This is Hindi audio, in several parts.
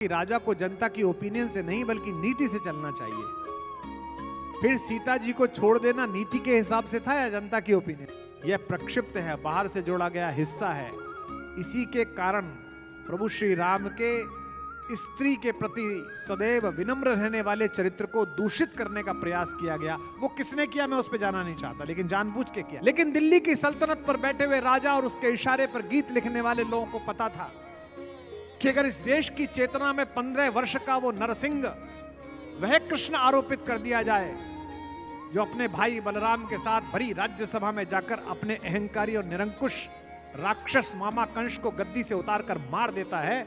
कि राजा को जनता की ओपिनियन से नहीं बल्कि नीति से चलना चाहिए। फिर सीता जी को छोड़ देना नीति के हिसाब से था या जनता की ओपिनियन? यह प्रक्षिप्त है, बाहर से जोड़ा गया हिस्सा है। इसी के कारण प्रभु श्री राम के स्त्री के प्रति सदैव विनम्र रहने वाले चरित्र को दूषित करने का प्रयास किया गया। वो किसने किया मैं उस पर जाना नहीं चाहता, लेकिन जानबूझ के किया। लेकिन दिल्ली की सल्तनत पर बैठे हुए राजा और उसके इशारे पर गीत लिखने वाले लोगों को पता था कि अगर इस देश की चेतना में 15 वर्ष का वो नरसिंह वह कृष्ण आरोपित कर दिया जाए जो अपने भाई बलराम के साथ भरी राज्यसभा में जाकर अपने अहंकारी और निरंकुश राक्षस मामा कंस को गद्दी से उतारकर मार देता है,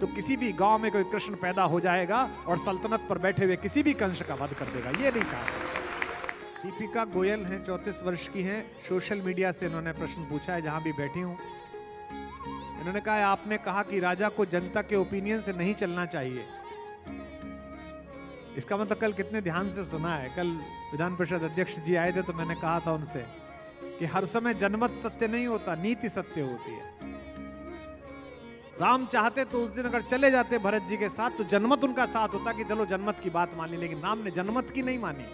तो किसी भी गांव में कोई कृष्ण पैदा हो जाएगा और सल्तनत पर बैठे हुए किसी भी कंस का वध कर देगा। ये नहीं चाहते। दीपिका गोयल हैं, 34 वर्ष की हैं। सोशल मीडिया से इन्होंने प्रश्न पूछा है, जहां भी बैठी हूं। इन्होंने कहा है, आपने कहा कि राजा को जनता के ओपिनियन से नहीं चलना चाहिए। इसका मतलब कल कितने ध्यान से सुना है। कल विधान परिषद अध्यक्ष जी आए थे तो मैंने कहा था उनसे कि हर समय जनमत सत्य नहीं होता, नीति सत्य होती है। राम चाहते तो उस दिन अगर चले जाते भरत जी के साथ तो जनमत उनका साथ होता कि चलो जनमत की बात मान ली, लेकिन राम ने जनमत की नहीं मानी।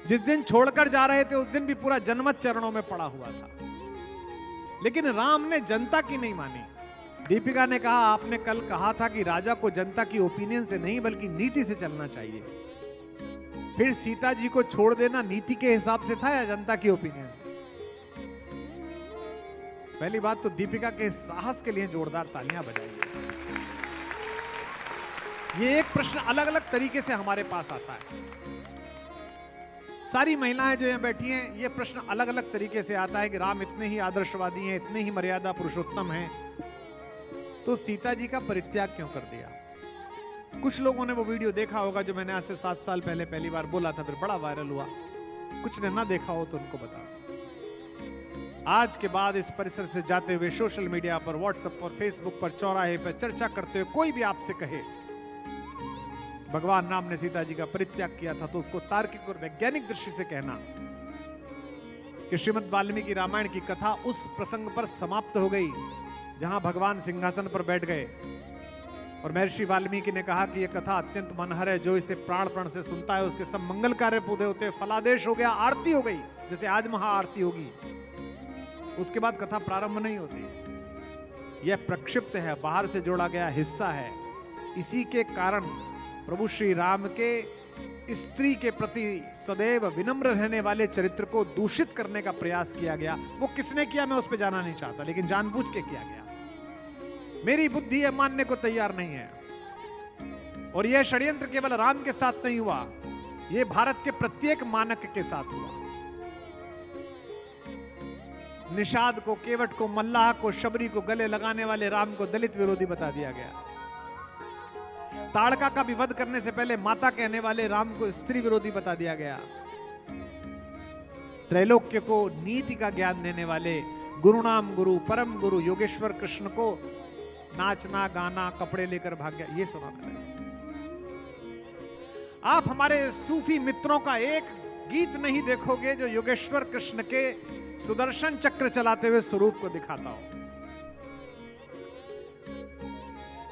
जिस दिन छोड़कर जा रहे थे उस दिन भी पूरा जनमत चरणों में पड़ा हुआ था, लेकिन राम ने जनता की नहीं मानी। दीपिका ने कहा, आपने कल कहा था कि राजा को जनता की ओपिनियन से नहीं बल्कि नीति से चलना चाहिए। फिर सीता जी को छोड़ देना नीति के हिसाब से था या जनता की ओपिनियन? पहली बात तो दीपिका के साहस के लिए जोरदार तालियां बजाइए। ये एक प्रश्न अलग अलग तरीके से हमारे पास आता है। सारी महिलाएं जो यहाँ बैठी हैं, ये प्रश्न अलग अलग तरीके से आता है कि राम इतने ही आदर्शवादी हैं, इतने ही मर्यादा पुरुषोत्तम हैं, तो सीता जी का परित्याग क्यों कर दिया? कुछ लोगों ने वो वीडियो देखा होगा जो मैंने आज से 7 साल पहले पहली बार बोला था, फिर बड़ा वायरल हुआ। कुछ ने ना देखा हो तो उनको बताओ। आज के बाद इस परिसर से जाते हुए सोशल मीडिया पर, व्हाट्सएप पर, फेसबुक पर, चौराहे पर चर्चा करते हुए कोई भी आपसे कहे भगवान राम ने सीता जी का परित्याग किया था, तो उसको तार्किक और वैज्ञानिक दृष्टि से कहना कि श्रीमद् वाल्मीकि रामायण की कथा उस प्रसंग पर समाप्त हो गई जहां भगवान सिंहासन पर बैठ गए और महर्षि वाल्मीकि ने कहा कि यह कथा अत्यंत मनहर है, जो इसे प्राण प्राण से सुनता है उसके सब मंगल कार्य पूरे होते हैं। फलादेश हो गया, आरती हो गई, जैसे आज महाआरती होगी। उसके बाद कथा प्रारंभ नहीं होती। यह प्रक्षिप्त है, बाहर से जोड़ा गया हिस्सा है। इसी के कारण प्रभु श्री राम के स्त्री के प्रति सदैव विनम्र रहने वाले चरित्र को दूषित करने का प्रयास किया गया। वो किसने किया मैं उस पर जाना नहीं चाहता, लेकिन जानबूझ के किया गया। मेरी बुद्धि यह मानने को तैयार नहीं है। और यह षड्यंत्र केवल राम के साथ नहीं हुआ, यह भारत के प्रत्येक मानक के साथ हुआ। निषाद को, केवट को, मल्लाह को, शबरी को गले लगाने वाले राम को दलित विरोधी बता दिया गया। ताड़का का विवध करने से पहले माता कहने वाले राम को स्त्री विरोधी बता दिया गया। त्रैलोक्य को नीति का ज्ञान देने वाले गुरुनाम गुरु, परम गुरु योगेश्वर कृष्ण को नाचना, गाना, कपड़े लेकर भाग गया। ये सुना मैंने। आप हमारे सूफी मित्रों का एक गीत नहीं देखोगे जो योगेश्वर कृष्ण के सुदर्शन चक्र चलाते हुए स्वरूप को दिखाता हो।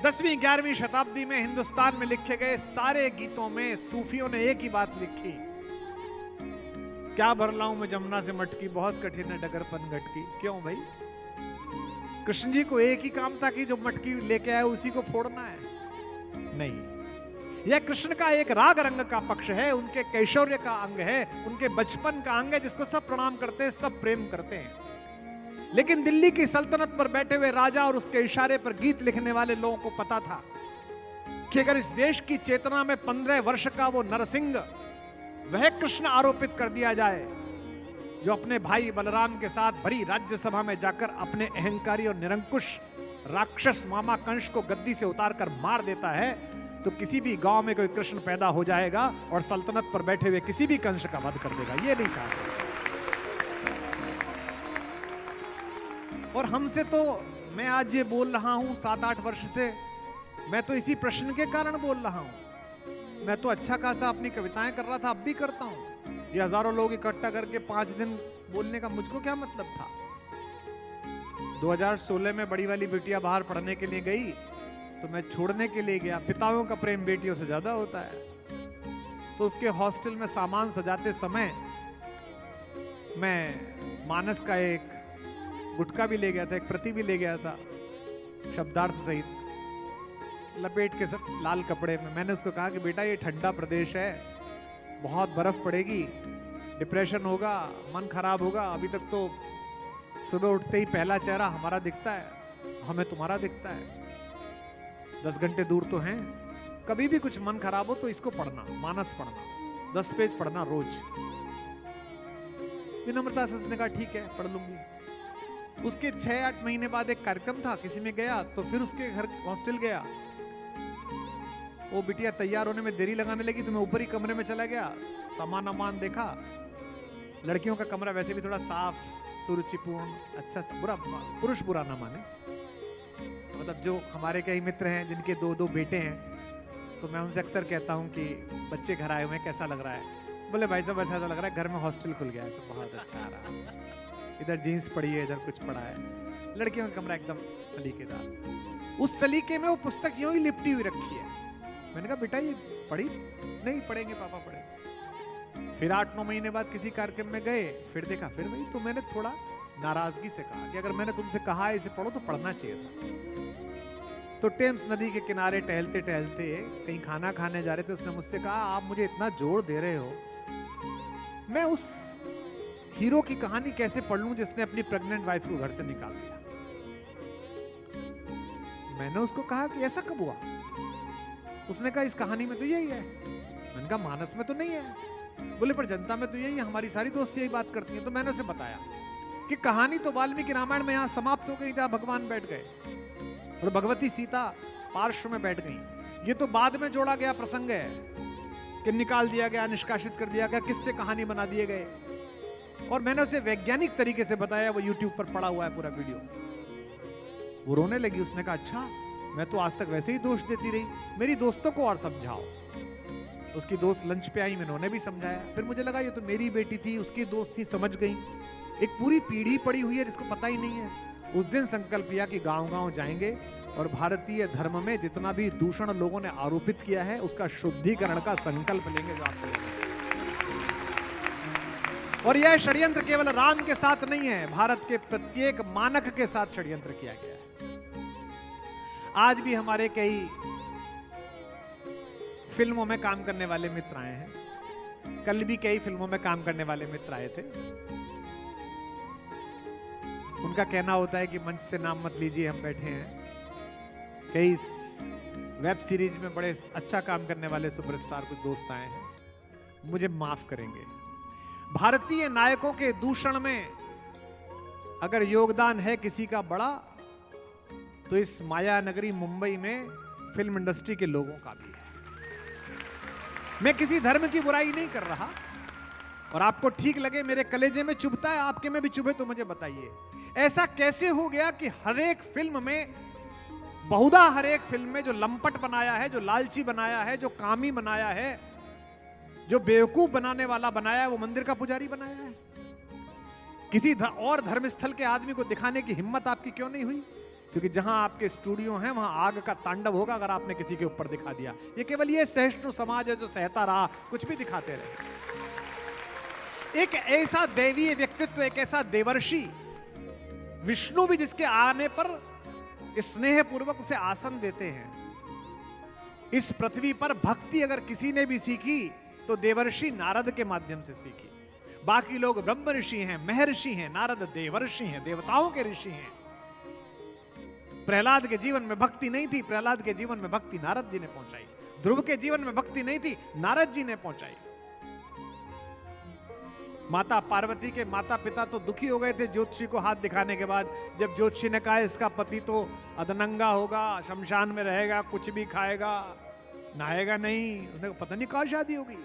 10वीं 11वीं शताब्दी में हिंदुस्तान में लिखे गए सारे गीतों में सूफियों ने एक ही बात लिखी, क्या भर लाऊं मैं जमुना से मटकी, बहुत कठिन है डगर पनघट की। क्यों भाई? कृष्ण जी को एक ही काम था कि जो मटकी लेके आए उसी को फोड़ना है? नहीं, यह कृष्ण का एक राग रंग का पक्ष है, उनके कैशोर्य का अंग है, उनके बचपन का अंग है, जिसको सब प्रणाम करते हैं, सब प्रेम करते हैं। लेकिन दिल्ली की सल्तनत पर बैठे हुए राजा और उसके इशारे पर गीत लिखने वाले लोगों को पता था कि अगर इस देश की चेतना में 15 वर्ष का वो नरसिंह वह कृष्ण आरोपित कर दिया जाए जो अपने भाई बलराम के साथ भरी राज्यसभा में जाकर अपने अहंकारी और निरंकुश राक्षस मामा कंस को गद्दी से उतारकर मार देता है, तो किसी भी गांव में कोई कृष्ण पैदा हो जाएगा और सल्तनत पर बैठे हुए किसी भी कंस का वध कर देगा। ये नहीं चाहते। और हमसे तो, मैं आज ये बोल रहा हूं 7-8 वर्ष से, मैं तो इसी प्रश्न के कारण बोल रहा हूं। मैं तो अच्छा खासा अपनी कविताएं कर रहा था, अब भी करता हूं। ये हजारों लोग इकट्ठा करके 5 दिन बोलने का मुझको क्या मतलब था? 2016 में बड़ी वाली बिटिया बाहर पढ़ने के लिए गई तो मैं छोड़ने के लिए गया। पिताओं का प्रेम बेटियों से ज्यादा होता है। तो उसके हॉस्टल में सामान सजाते समय मैं मानस का एक गुटका भी ले गया था, एक प्रति भी ले गया था, शब्दार्थ सहित लपेट के सब लाल कपड़े में। मैंने उसको कहा कि बेटा ये ठंडा प्रदेश है, बहुत बर्फ पड़ेगी, डिप्रेशन होगा, मन खराब होगा। अभी तक तो सुबह उठते ही पहला चेहरा हमारा दिखता है, हमें तुम्हारा दिखता है। 10 घंटे दूर तो हैं, कभी भी कुछ मन खराब हो तो इसको पढ़ना, मानस पढ़ना, 10 पेज पढ़ना रोज। विनम्रता से उसने कहा ठीक है पढ़ लूंगी। उसके 6-8 महीने बाद एक कार्यक्रम था, किसी में गया तो फिर उसके घर हॉस्टल गया। वो बिटिया तैयार होने में देरी लगाने लगी तो मैं ऊपर ही कमरे में चला गया, सामान अमान देखा। लड़कियों का कमरा वैसे भी थोड़ा साफ सुरुचिपूर्ण, अच्छा बुरा, पुरुष बुरा ना माने, मतलब जो हमारे कई मित्र हैं जिनके 2-2 बेटे हैं, तो मैं उनसे अक्सर कहता हूं कि बच्चे घर आए हुए हैं, कैसा लग रहा है? बोले भाई साहब ऐसा लग रहा है घर में हॉस्टल खुल गया है, तो बहुत अच्छा आ रहा है, इधर जीन्स पड़ी है, इधर कुछ पड़ा है। लड़कियों का कमरा एकदम सलीकेदार। उस सलीके में वो पुस्तक यूं ही लिपटी हुई रखी है। मैंने कहा बेटा ये पढ़ी? नहीं पढ़ेंगे पापा, पढ़ेंगे। फिर 8-9 महीने बाद किसी कार्यक्रम में गए, फिर देखा, फिर वही। तो मैंने थोड़ा नाराजगी से कहा कि अगर मैंने तुमसे कहा है इसे पढ़ो तो पढ़ना चाहिए था। तो टेम्स नदी के किनारे टहलते टहलते कहीं खाना खाने जा रहे थे, उसने मुझसे कहा आप मुझे इतना जोर दे रहे हो, मैं उस हीरो की कहानी कैसे पढ़ लूं जिसने अपनी प्रेग्नेंट वाइफ को घर से निकाल दिया। मैंने उसको कहा कि ऐसा कब हुआ? उसने कहा इस कहानी में तो यही है। मैंने कहा मानस में तो नहीं है। बोले पर जनता में तो यही है, हमारी सारी दोस्त यही बात करती हैं। तो मैंने उसे बताया कि कहानी तो वाल्मीकि रामायण में यहां समाप्त हो गई, जहां भगवान बैठ गए और भगवती सीता पार्श्व में बैठ गई। ये तो बाद में जोड़ा गया प्रसंग है कि निकाल दिया गया, निष्कासित कर दिया गया, किससे कहानी बना दिए गए। और मैंने उसे वैज्ञानिक तरीके से बताया, वो यूट्यूब पर पड़ा हुआ है पूरा वीडियो। वो रोने लगी, उसने कहा अच्छा मैं तो आज तक वैसे ही दोष देती रही, मेरी दोस्तों को और समझाओ। उसकी दोस्त लंच पे आई, मैंने उन्हें भी समझाया। फिर मुझे लगा ये तो मेरी बेटी थी, उसकी दोस्त थी, समझ गई। एक पूरी पीढ़ी पड़ी हुई है जिसको पता ही नहीं है। उस दिन संकल्प किया कि गांव-गांव जाएंगे और भारतीय धर्म में जितना भी दूषण लोगों ने आरोपित किया है उसका शुद्धिकरण का संकल्प लेंगे। जो आपको और यह षड्यंत्र केवल राम के साथ नहीं है, भारत के प्रत्येक मानक के साथ षड्यंत्र किया गया है। आज भी हमारे कई फिल्मों में काम करने वाले मित्र आए हैं, कल भी कई फिल्मों में काम करने वाले मित्र आए थे। उनका कहना होता है कि मंच से नाम मत लीजिए, हम बैठे हैं। कई वेब सीरीज में बड़े अच्छा काम करने वाले सुपरस्टार कुछ दोस्त आए हैं, मुझे माफ करेंगे। भारतीय नायकों के दूषण में अगर योगदान है किसी का बड़ा, तो इस माया नगरी मुंबई में फिल्म इंडस्ट्री के लोगों का भी है। मैं किसी धर्म की बुराई नहीं कर रहा, और आपको ठीक लगे, मेरे कलेजे में चुभता है, आपके में भी चुभे तो मुझे बताइए ऐसा कैसे हो गया कि हर एक फिल्म में, बहुधा हर एक फिल्म में जो लंपट बनाया है, जो लालची बनाया है, जो कामी बनाया है, जो बेवकूफ बनाने वाला बनाया है, वो मंदिर का पुजारी बनाया है। किसी और धर्मस्थल के आदमी को दिखाने की हिम्मत आपकी क्यों नहीं हुई? क्योंकि जहां आपके स्टूडियो हैं वहां आग का तांडव होगा अगर आपने किसी के ऊपर दिखा दिया। ये केवल ये सहिष्णु समाज है जो सहता रहा, कुछ भी दिखाते रहे। एक ऐसा दैवीय व्यक्तित्व, एक ऐसा देवर्षि विष्णु भी जिसके आने पर स्नेह पूर्वक उसे आसन देते हैं। इस पृथ्वी पर भक्ति अगर किसी ने भी सीखी तो देवर्षि नारद के माध्यम से सीखी। बाकी लोग ब्रह्म ऋषि हैं, महर्षि हैं, नारद देवर्षि हैं, देवताओं के ऋषि हैं। प्रहलाद के जीवन में भक्ति नहीं थी, प्रहलाद के जीवन में भक्ति नारद जी ने पहुंचाई। ध्रुव के जीवन में भक्ति नहीं थी, नारद जी ने पहुंचाई। माता पार्वती के माता पिता तो दुखी हो गए थे ज्योतिषी को हाथ दिखाने के बाद, जब ज्योतिषी ने कहा इसका पति तो अधनंगा होगा, शमशान में रहेगा, कुछ भी खाएगा, नहाएगा नहीं। उसने पता नहीं कहाँ शादी होगी।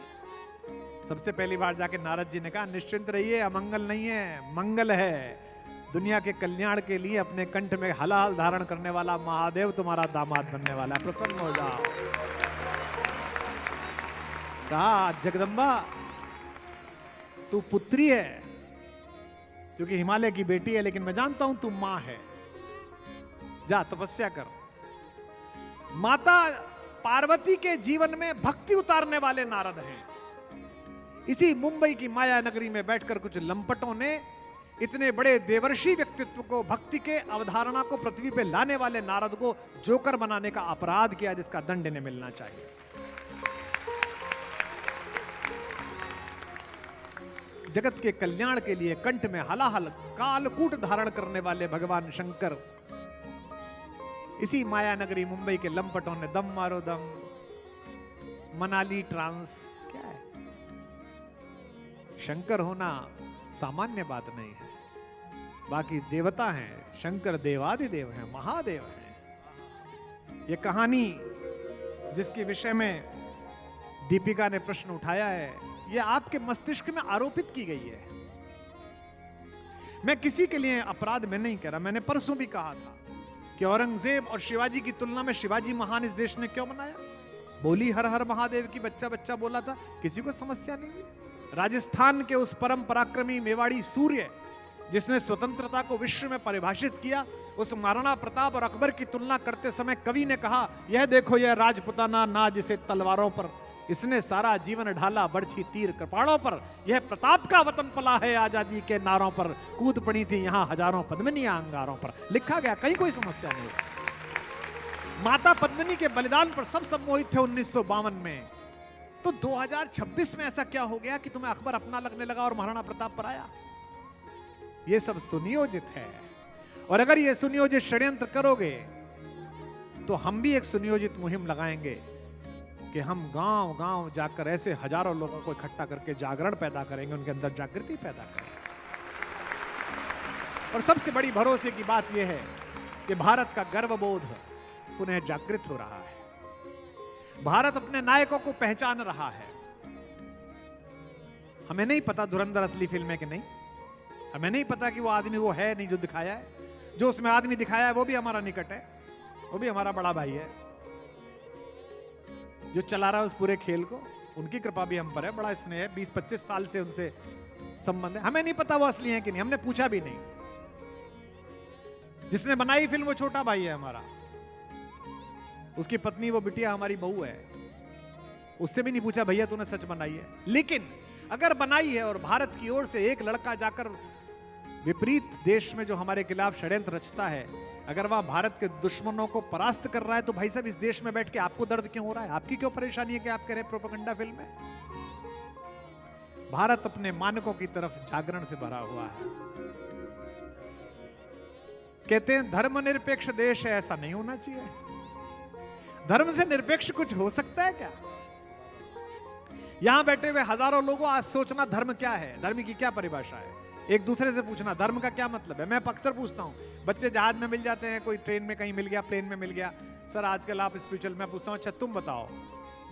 सबसे पहली बार जाके नारद जी ने कहा निश्चिंत रहिए, अमंगल नहीं है, मंगल है। दुनिया के कल्याण के लिए अपने कंठ में हलाल धारण करने वाला महादेव तुम्हारा दामाद बनने वाला है, प्रसन्न हो जाओ। कहा जगदम्बा तू पुत्री है, क्योंकि हिमालय की बेटी है, लेकिन मैं जानता हूं तू मां है, जा तपस्या कर। माता पार्वती के जीवन में भक्ति उतारने वाले नारद हैं। इसी मुंबई की माया नगरी में बैठकर कुछ लंपटों ने इतने बड़े देवर्षि व्यक्तित्व को, भक्ति के अवधारणा को पृथ्वी पे लाने वाले नारद को जोकर बनाने का अपराध किया, जिसका दंड इन्हें मिलना चाहिए। जगत के कल्याण के लिए कंठ में हलाहल कालकूट धारण करने वाले भगवान शंकर, इसी माया नगरी मुंबई के लंपटों ने दम मारो दम, मनाली ट्रांस, क्या है? शंकर होना सामान्य बात नहीं है। बाकी देवता हैं, शंकर देवादिदेव हैं, महादेव हैं। ये कहानी जिसके विषय में दीपिका ने प्रश्न उठाया है, ये आपके मस्तिष्क में आरोपित की गई है। मैं किसी के लिए अपराध में नहीं कर रहा। मैंने परसों भी कहा था कि औरंगजेब और शिवाजी की तुलना में शिवाजी महान इस देश ने क्यों बनाया? बोली हर हर महादेव की बच्चा बच्चा बोला था, किसी को समस्या नहीं हुई। राजस्थान के उस परम पराक्रमी मेवाड़ी सूर्य जिसने स्वतंत्रता को विश्व में परिभाषित किया, उस महाराणा प्रताप और अकबर की तुलना करते समय कवि ने कहा, यह देखो यह राजपुताना नाज इसे तलवारों पर, इसने सारा जीवन ढाला बरछी तीर कृपाणों पर, यह प्रताप का वतन पला है आजादी के नारों पर, कूद पड़ी थी यहाँ हजारों पद्मिनियां अंगारों पर। लिखा गया, कहीं कोई समस्या नहीं। माता पद्मिनी के बलिदान पर सब सम्मोहित थे 1952 में। तो 2026 में ऐसा क्या हो गया कि तुम्हें अकबर अपना लगने लगा और महाराणा प्रताप पर आया? ये सब सुनियोजित है। और अगर ये सुनियोजित षड्यंत्र करोगे तो हम भी एक सुनियोजित मुहिम लगाएंगे कि हम गांव गांव जाकर ऐसे हजारों लोगों को इकट्ठा करके जागरण पैदा करेंगे, उनके अंदर जागृति पैदा करेंगे। और सबसे बड़ी भरोसे की बात यह है कि भारत का गर्वबोध पुनः जागृत हो रहा है। भारत अपने नायकों को पहचान रहा है। हमें नहीं पता धुरंधर असली फिल्म है कि नहीं, हमें नहीं पता कि वो आदमी वो है नहीं जो दिखाया है। जो उसमें आदमी दिखाया है वो भी हमारा निकट है, वो भी हमारा बड़ा भाई है। जो चला रहा है उस पूरे खेल को, उनकी कृपा भी हम पर है, बड़ा स्नेह है, 20-25 साल से उनसे संबंध है। हमें नहीं पता वो असली है कि नहीं, हमने पूछा भी नहीं। जिसने बनाई फिल्म वो छोटा भाई है हमारा, उसकी पत्नी वो बिटिया हमारी बहू है, उससे भी नहीं पूछा भैया तूने सच बनाई है। लेकिन अगर बनाई है और भारत की ओर से एक लड़का जाकर विपरीत देश में जो हमारे खिलाफ षड्यंत्र रचता है, अगर वह भारत के दुश्मनों को परास्त कर रहा है, तो भाई साहब इस देश में बैठ के आपको दर्द क्यों हो रहा है? आपकी क्यों परेशानी है कि आप कह रहे प्रोपेगेंडा फिल्म है? भारत अपने मानकों की तरफ जागरण से भरा हुआ है। कहते हैं धर्मनिरपेक्ष देश है, ऐसा नहीं होना चाहिए। धर्म से निरपेक्ष कुछ हो सकता है क्या? यहां बैठे हुए हजारों लोगों आज सोचना धर्म क्या है, धर्म की क्या परिभाषा है, एक दूसरे से पूछना धर्म का क्या मतलब है। मैं अक्सर पूछता हूं, बच्चे जहाज में मिल जाते हैं, कोई ट्रेन में कहीं मिल गया, प्लेन में मिल गया, सर आजकल आप स्पिरिचुअल, मैं पूछता हूं अच्छा तुम बताओ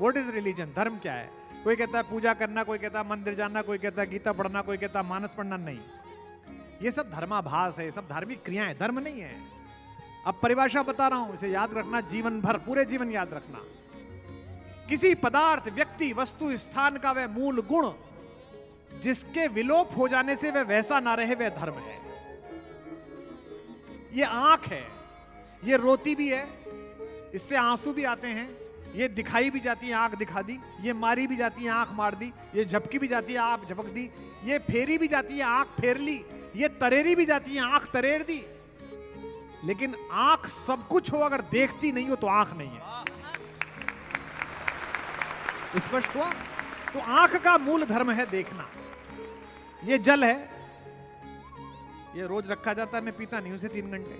व्हाट इज रिलीजन, धर्म क्या है? कोई कहता है पूजा करना, कोई कहता है मंदिर जाना, कोई कहता है गीता पढ़ना, कोई कहता है मानस पढ़ना। नहीं, ये सब धर्माभास है, ये सब धार्मिक क्रियाएं, धर्म नहीं है। अब परिभाषा बता रहा हूं, इसे याद रखना जीवन भर, पूरे जीवन याद रखना। किसी पदार्थ, व्यक्ति, वस्तु, स्थान का वह मूल गुण जिसके विलोप हो जाने से वह वैसा ना रहे, वह धर्म है। ये आंख है, ये रोती भी है, इससे आंसू भी आते हैं, ये दिखाई भी जाती है, आंख दिखा दी, ये मारी भी जाती है, आंख मार दी, ये झपकी भी जाती है, आंख झपक दी, ये फेरी भी जाती है, आंख फेर ली, ये तरेरी भी जाती है, आंख तरेर दी। लेकिन आंख सब कुछ हो, अगर देखती नहीं हो तो आंख नहीं है। स्पष्ट हुआ? तो आंख का मूल धर्म है देखना। ये जल है, ये रोज रखा जाता है, मैं पीता नहीं उसे 3 घंटे।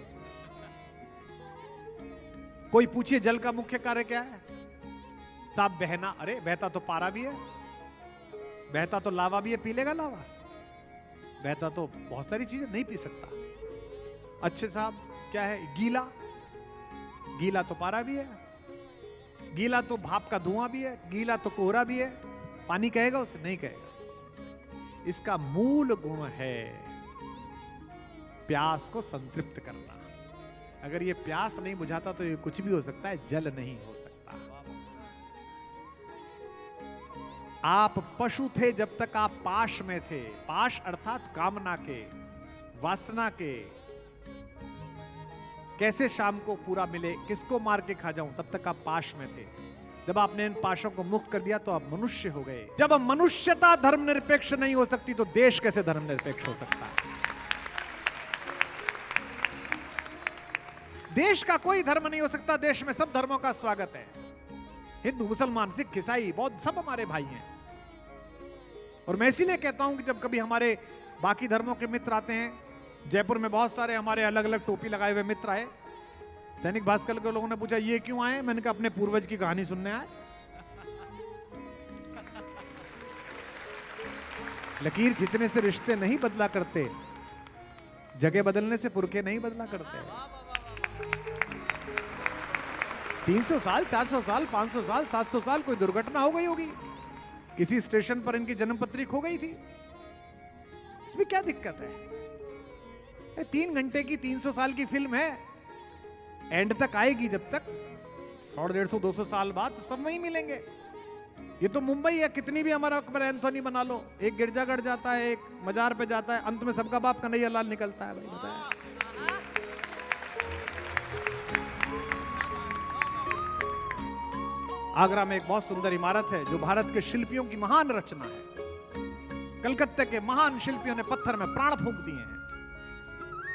कोई पूछिए जल का मुख्य कार्य क्या है? साहब बहना, अरे बहता तो पारा भी है, बहता तो लावा भी है, पी लेगा लावा? बहता तो बहुत सारी चीजें नहीं पी सकता। अच्छे साहब क्या है? गीला, गीला तो पारा भी है, गीला तो भाप का धुआं भी है, गीला तो कोहरा भी है। पानी कहेगा उसे? नहीं कहेगा। इसका मूल गुण है प्यास को संतृप्त करना। अगर ये प्यास नहीं बुझाता तो ये कुछ भी हो सकता है, जल नहीं हो सकता। आप पशु थे जब तक आप पाश में थे, पाश अर्थात कामना के, वासना के। कैसे शाम को पूरा मिले, किसको मार के खा जाऊं, तब तक आप पाश में थे। जब आपने इन पाशों को मुक्त कर दिया तो आप मनुष्य हो गए। जब मनुष्यता धर्मनिरपेक्ष नहीं हो सकती तो देश कैसे धर्मनिरपेक्ष हो सकता है? देश का कोई धर्म नहीं हो सकता, देश में सब धर्मों का स्वागत है। हिंदू, मुसलमान, सिख, ईसाई, बौद्ध, सब हमारे भाई हैं। और मैं इसीलिए कहता हूं कि जब कभी हमारे बाकी धर्मों के मित्र आते हैं, जयपुर में बहुत सारे हमारे अलग अलग टोपी लगाए हुए मित्र आए, दैनिक भास्कर के लोगों ने पूछा ये क्यों आए, मैंने कहा अपने पूर्वज की कहानी सुनने आए। लकीर खींचने से रिश्ते नहीं बदला करते, जगह बदलने से पुरखे नहीं बदला करते। 300 साल, 400 साल, 500 साल, 700 साल कोई दुर्घटना हो गई होगी, किसी स्टेशन पर इनकी जन्मपत्री खो गई थी, इसमें क्या दिक्कत है? 3 घंटे की 300 साल की फिल्म है, एंड तक आएगी। जब तक 100, 150, 200 साल बाद तो सब वहीं मिलेंगे। ये तो मुंबई है, कितनी भी हमारा अकबर एंथोनी बना लो, एक गिरजाघर जाता है, एक मजार पे जाता है, अंत में सबका बाप कन्हैया लाल निकलता है। भाई बताया, आगरा में एक बहुत सुंदर इमारत है जो भारत के शिल्पियों की महान रचना है। कलकत्ते के महान शिल्पियों ने पत्थर में प्राण फूंक दिए हैं।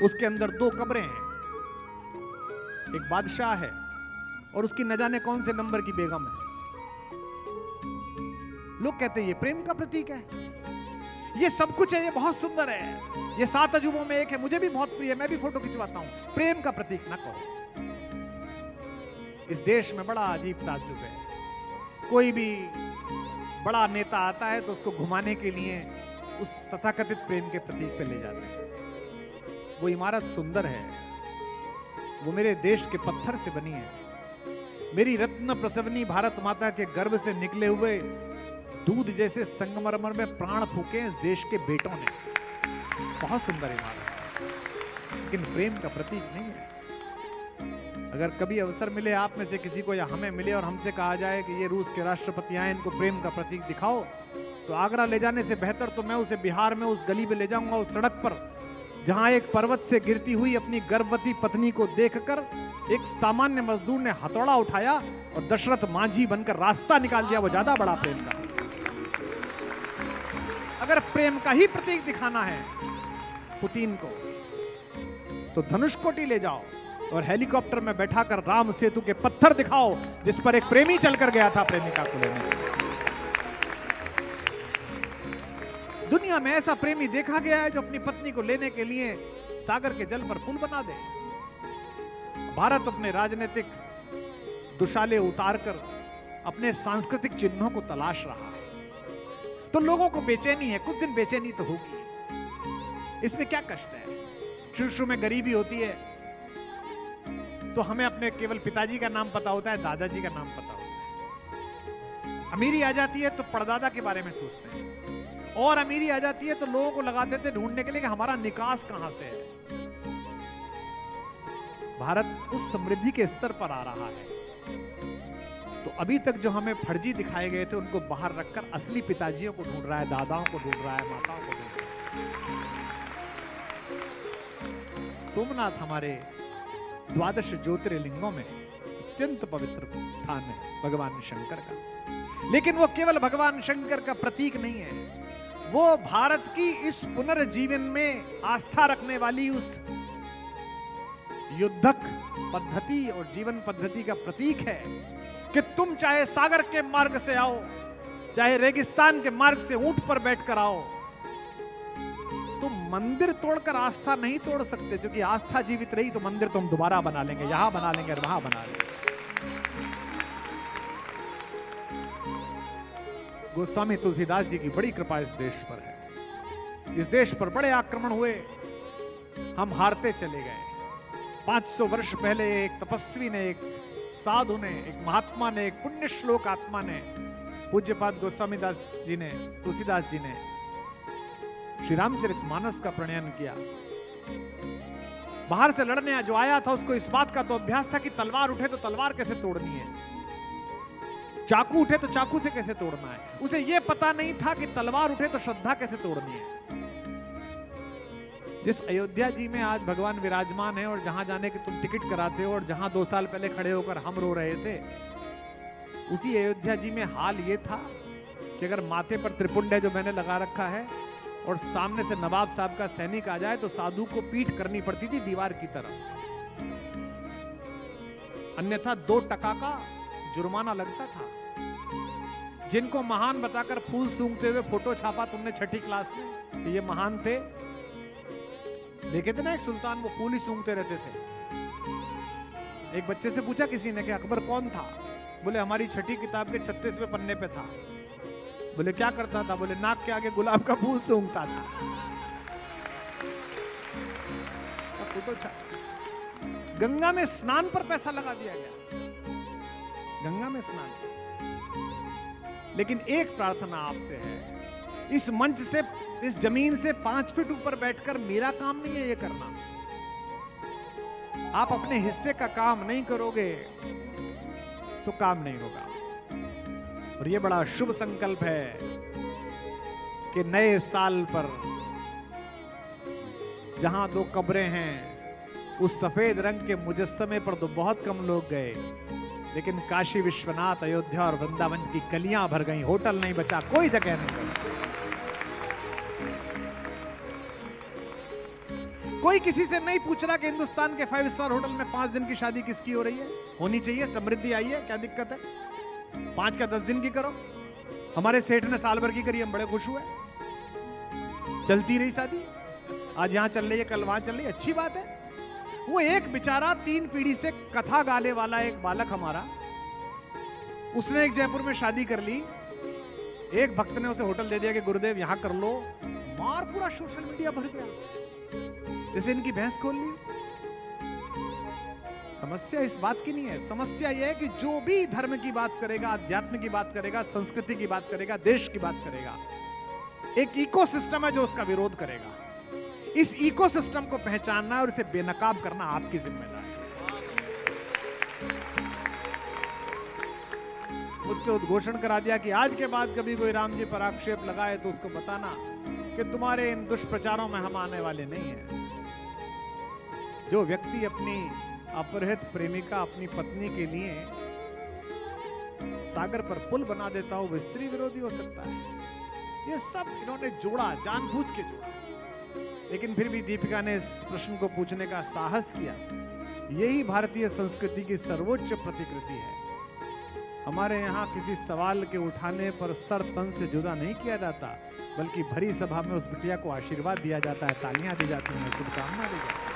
उसके अंदर 2 कब्रें हैं, एक बादशाह है और उसकी न जाने कौन से नंबर की बेगम है। लोग कहते हैं ये प्रेम का प्रतीक है, ये सब कुछ है, ये बहुत सुंदर है, ये 7 अजूबों में एक है, मुझे भी बहुत प्रिय है, मैं भी फोटो खिंचवाता हूं। प्रेम का प्रतीक ना कहो। इस देश में बड़ा अजीब ताज्जुब है, कोई भी बड़ा नेता आता है तो उसको घुमाने के लिए उस तथाकथित प्रेम के प्रतीक पे ले जाते हैं। वो इमारत सुंदर है, वो मेरे देश के पत्थर से बनी है। मेरी रत्न प्रसवनी भारत माता के गर्भ से निकले हुए दूध जैसे संगमरमर में प्राण फूके इस देश के बेटों ने। बहुत सुंदर इमारत है, लेकिन प्रेम का प्रतीक नहीं है। अगर कभी अवसर मिले आप में से किसी को या हमें मिले और हमसे कहा जाए कि ये रूस के राष्ट्रपति आए, इनको प्रेम का प्रतीक दिखाओ, तो आगरा ले जाने से बेहतर तो मैं उसे बिहार में उस गली में ले जाऊंगा, उस सड़क पर जहां एक पर्वत से गिरती हुई अपनी गर्भवती पत्नी को देखकर एक सामान्य मजदूर ने हथौड़ा उठाया और दशरथ मांझी बनकर रास्ता निकाल दिया। वो ज्यादा बड़ा प्रेम का। अगर प्रेम का ही प्रतीक दिखाना है पुतिन को, तो धनुषकोटी ले जाओ और हेलीकॉप्टर में बैठाकर राम सेतु के पत्थर दिखाओ जिस पर एक प्रेमी चलकर गया था प्रेमिका को लेने। दुनिया में ऐसा प्रेमी देखा गया है जो अपनी पत्नी को लेने के लिए सागर के जल पर पुल बना दे। भारत अपने राजनीतिक दुशाले उतारकर अपने सांस्कृतिक चिन्हों को तलाश रहा है, तो लोगों को बेचैनी है, कुछ दिन बेचैनी तो होगी, इसमें क्या कष्ट है? शुरू में गरीबी होती है तो हमें अपने केवल पिताजी का नाम पता होता है, दादाजी का नाम पता होता है। अमीरी आ जाती है तो परदादा के बारे में सोचते हैं, और अमीरी आ जाती है तो लोगों को लगा देते ढूंढने के लिए कि हमारा निकास कहां से है। भारत उस समृद्धि के स्तर पर आ रहा है, तो अभी तक जो हमें फर्जी दिखाए गए थे उनको बाहर रखकर असली पिताजियों को ढूंढ रहा है, दादाओं को ढूंढ रहा है, माताओं को ढूंढ रहा है। सोमनाथ हमारे 12 ज्योतिर्लिंगों में अत्यंत पवित्र स्थान है भगवान शंकर का, लेकिन वो केवल भगवान शंकर का प्रतीक नहीं है, वो भारत की इस पुनर्जीवन में आस्था रखने वाली उस युद्धक पद्धति और जीवन पद्धति का प्रतीक है कि तुम चाहे सागर के मार्ग से आओ, चाहे रेगिस्तान के मार्ग से ऊंट पर बैठकर आओ, तुम मंदिर तोड़कर आस्था नहीं तोड़ सकते, क्योंकि आस्था जीवित रही तो मंदिर तुम दोबारा बना लेंगे, यहां बना लेंगे, वहां बना लेंगे। गोस्वामी तुलसीदास जी की बड़ी कृपा इस देश पर है। इस देश पर बड़े आक्रमण हुए, हम हारते चले गए। 500 वर्ष पहले एक तपस्वी ने, एक साधु ने, एक महात्मा ने, एक पुण्य श्लोक आत्मा ने, पूज्यपाद गोस्वामी दास जी ने, तुलसीदास जी ने श्री रामचरितमानस का प्रणयन किया। बाहर से लड़ने जो आया था उसको इस बात का तो अभ्यास था कि तलवार उठे तो तलवार कैसे तोड़नी है, चाकू उठे तो चाकू से कैसे तोड़ना है। उसे यह पता नहीं था कि तलवार उठे तो श्रद्धा कैसे तोड़नी है। जिस अयोध्या जी में आज भगवान विराजमान है और जहां जाने के तुम टिकट कराते हो और जहां 2 साल पहले खड़े होकर हम रो रहे थे, उसी अयोध्या जी में हाल ये था कि अगर माथे पर त्रिपुंड है जो मैंने लगा रखा है और सामने से नवाब साहब का सैनिक आ जाए तो साधु को पीठ करनी पड़ती थी दीवार की तरफ, अन्यथा 2 टका का जुर्माना लगता था। जिनको महान बताकर फूल सूंघते हुए फोटो छापा तुमने 6ठी क्लास में, ये महान थे। देखे थे ना एक सुल्तान, वो फूल ही सूंघते रहते थे। एक बच्चे से पूछा किसी ने कि अकबर कौन था? बोले हमारी 6ठी किताब के 36वें पन्ने पे था। बोले क्या करता था? बोले नाक के आगे गुलाब का फूल सूंघता था। गंगा में स्नान पर पैसा लगा दिया गया, गंगा में स्नान। लेकिन एक प्रार्थना आपसे है, इस मंच से, इस जमीन से 5 फीट ऊपर बैठकर मेरा काम नहीं है ये करना। आप अपने हिस्से का काम नहीं करोगे तो काम नहीं होगा। और ये बड़ा शुभ संकल्प है कि नए साल पर जहां 2 कब्रें हैं, उस सफेद रंग के मुजस्समे पर तो बहुत कम लोग गए, लेकिन काशी विश्वनाथ, अयोध्या और वृंदावन की गलियां भर गई, होटल नहीं बचा, कोई जगह नहीं बची। कोई किसी से नहीं पूछ रहा कि हिंदुस्तान के 5 स्टार होटल में 5 दिन की शादी किसकी हो रही है। होनी चाहिए, समृद्धि आई है, क्या दिक्कत है? 5 का 10 दिन की करो। हमारे सेठ ने साल भर की करी, हम बड़े खुश हुए। चलती रही शादी, आज यहां चल रही है, कल वहां चल रही है, अच्छी बात है। वो एक बेचारा 3 पीढ़ी से कथा गाने वाला एक बालक हमारा, उसने एक जयपुर में शादी कर ली, एक भक्त ने उसे होटल दे दिया कि गुरुदेव यहां कर लो, मार पूरा सोशल मीडिया भर गया, जैसे इनकी भैंस खोल ली। समस्या इस बात की नहीं है, समस्या यह है कि जो भी धर्म की बात करेगा, अध्यात्म की बात करेगा, संस्कृति की बात करेगा, देश की बात करेगा, एक इकोसिस्टम है जो उसका विरोध करेगा। इस इकोसिस्टम को पहचानना और इसे बेनकाब करना आपकी जिम्मेदारी है। उससे उद्घोषण करा दिया कि आज के बाद कभी कोई राम जी पर आक्षेप लगाए तो उसको बताना कि तुम्हारे इन दुष्प्रचारों में हम आने वाले नहीं हैं। जो व्यक्ति अपनी अपहृत प्रेमिका, अपनी पत्नी के लिए सागर पर पुल बना देता हो, वो स्त्री विरोधी हो सकता है। ये सब इन्होंने जोड़ा, जानबूझ के जोड़ा। लेकिन फिर भी दीपिका ने इस प्रश्न को पूछने का साहस किया। यही भारतीय संस्कृति की सर्वोच्च प्रतिकृति है। हमारे यहाँ किसी सवाल के उठाने पर सर तन से जुदा नहीं किया जाता, बल्कि भरी सभा में उस बिटिया को आशीर्वाद दिया जाता है, तालियां दी जाती हैं, शुभकामना दी जाती है।